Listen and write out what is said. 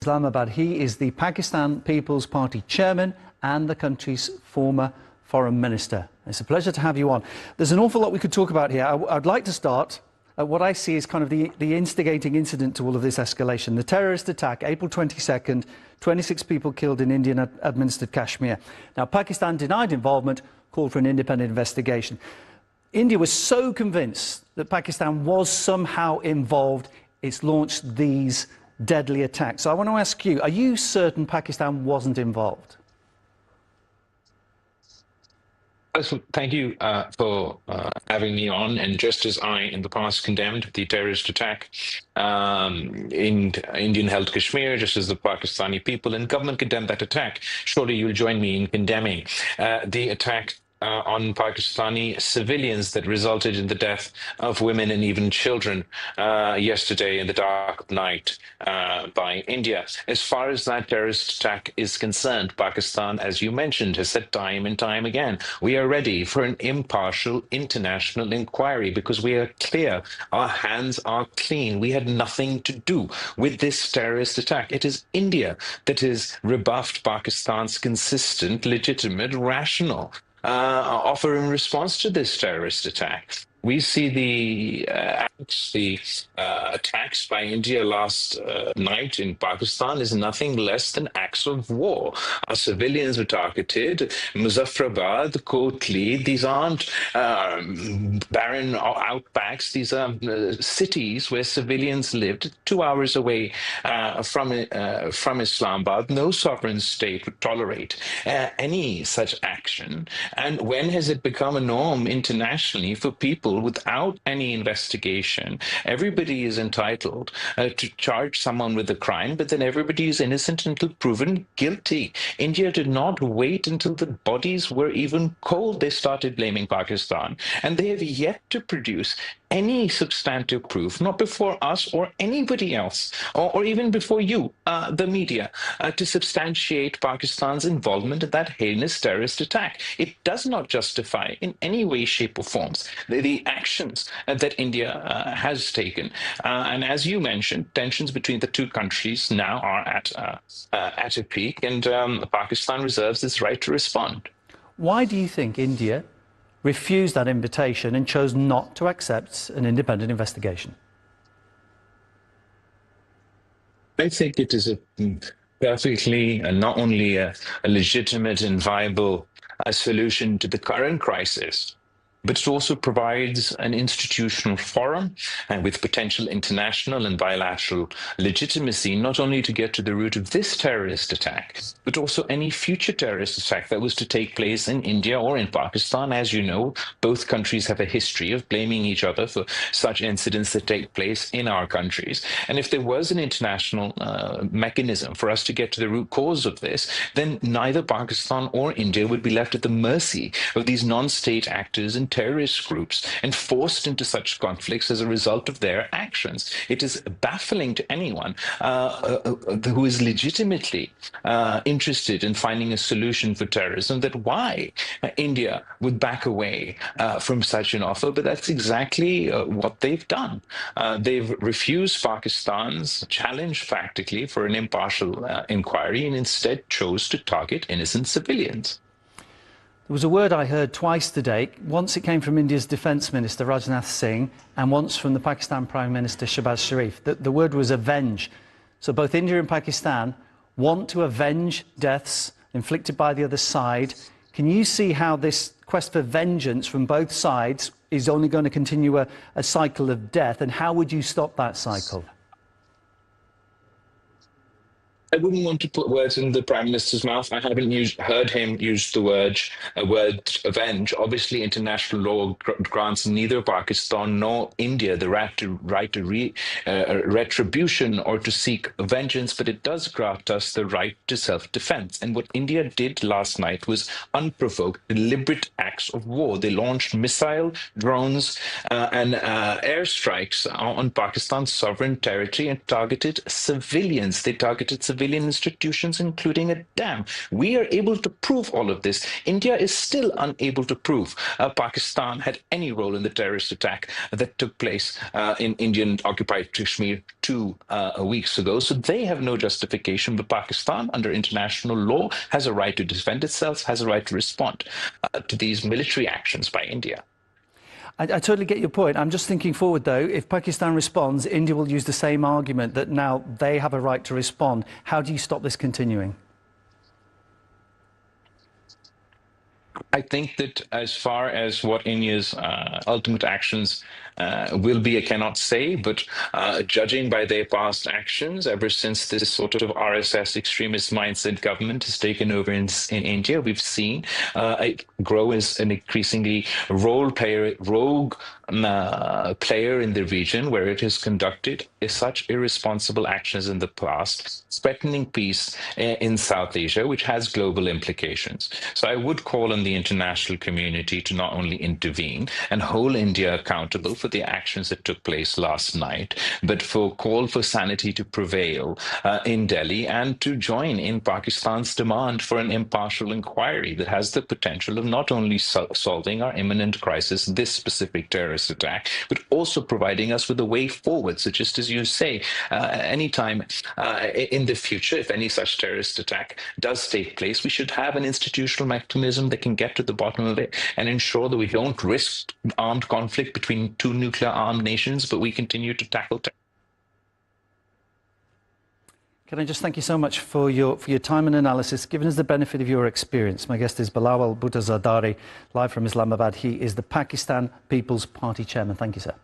Islamabad. He is the Pakistan People's Party chairman and the country's former foreign minister. It's a pleasure to have you on. There's an awful lot we could talk about here. I'd like to start at what I see as kind of the instigating incident to all of this escalation. The terrorist attack, April 22nd, 26 people killed in Indian-administered Kashmir. Now, Pakistan denied involvement, called for an independent investigation. India was so convinced that Pakistan was somehow involved, it's launched these deadly attacks. So I want to ask you, are you certain Pakistan wasn't involved? Thank you for having me on. And just as I, in the past, condemned the terrorist attack in Indian held Kashmir, just as the Pakistani people and government condemned that attack, surely you'll join me in condemning the attack on Pakistani civilians that resulted in the death of women and even children yesterday in the dark of night by India. As far as that terrorist attack is concerned, Pakistan, as you mentioned, has said time and time again, we are ready for an impartial international inquiry because we are clear, our hands are clean. We had nothing to do with this terrorist attack. It is India that has rebuffed Pakistan's consistent, legitimate, rational offer in response to this terrorist attack. We see the attacks by India last night in Pakistan is nothing less than acts of war. Our civilians were targeted. Muzaffarabad, Kotli, these aren't barren outbacks. These are cities where civilians lived 2 hours away from Islamabad. No sovereign state would tolerate any such action. And when has it become a norm internationally for people without any investigation? Everybody is entitled to charge someone with a crime, but then everybody is innocent until proven guilty. India did not wait until the bodies were even cold. They started blaming Pakistan, and they have yet to produce any substantive proof, not before us or anybody else, or even before you, the media, to substantiate Pakistan's involvement in that heinous terrorist attack. It does not justify in any way, shape, or forms the actions that India has taken. And as you mentioned, tensions between the two countries now are at a peak, and Pakistan reserves its right to respond. Why do you think India refused that invitation and chose not to accept an independent investigation? I think it is a perfectly, not only a legitimate and viable solution to the current crisis, but it also provides an institutional forum and with potential international and bilateral legitimacy, not only to get to the root of this terrorist attack, but also any future terrorist attack that was to take place in India or in Pakistan. As you know, both countries have a history of blaming each other for such incidents that take place in our countries. And if there was an international mechanism for us to get to the root cause of this, then neither Pakistan or India would be left at the mercy of these non-state actors and terrorist groups and forced into such conflicts as a result of their actions. It is baffling to anyone who is legitimately interested in finding a solution for terrorism that why India would back away from such an offer, but that's exactly what they've done. They've refused Pakistan's challenge practically for an impartial inquiry and instead chose to target innocent civilians. There was a word I heard twice today. Once it came from India's Defence Minister, Rajnath Singh, and once from the Pakistan Prime Minister, Shehbaz Sharif. The word was avenge. So both India and Pakistan want to avenge deaths inflicted by the other side. Can you see how this quest for vengeance from both sides is only going to continue a cycle of death? And how would you stop that cycle? I wouldn't want to put words in the Prime Minister's mouth. I haven't heard him use the word avenge. Obviously, international law grants neither Pakistan nor India the right to retribution or to seek vengeance, but it does grant us the right to self-defense. And what India did last night was unprovoked, deliberate acts of war. They launched missile, drones, and airstrikes on Pakistan's sovereign territory and targeted civilians. They targeted civilians civilian institutions, including a dam. We are able to prove all of this. India is still unable to prove Pakistan had any role in the terrorist attack that took place in Indian-occupied Kashmir 2 weeks ago. So they have no justification, but Pakistan, under international law, has a right to defend itself, has a right to respond to these military actions by India. I totally get your point. I'm just thinking forward, though. If Pakistan responds, India will use the same argument that now they have a right to respond. How do you stop this continuing? I think that as far as what India's ultimate actions will be, I cannot say, but judging by their past actions, ever since this sort of RSS extremist mindset government has taken over in India, we've seen it grow as an increasingly rogue player in the region, where it has conducted such irresponsible actions in the past, threatening peace in South Asia, which has global implications. So I would call on the international community to not only intervene and hold India accountable for the actions that took place last night, but for call for sanity to prevail in Delhi, and to join in Pakistan's demand for an impartial inquiry that has the potential of not only solving our imminent crisis, this specific terrorist attack, but also providing us with a way forward. So just as you say, anytime in the future, if any such terrorist attack does take place, we should have an institutional mechanism that can get to the bottom of it and ensure that we don't risk armed conflict between two nuclear armed nations, but we continue to tackle terrorism. Can I just thank you so much for your time and analysis, giving us the benefit of your experience. My guest is Bilawal Bhutto Zardari, live from Islamabad. He is the Pakistan People's Party chairman. Thank you, sir.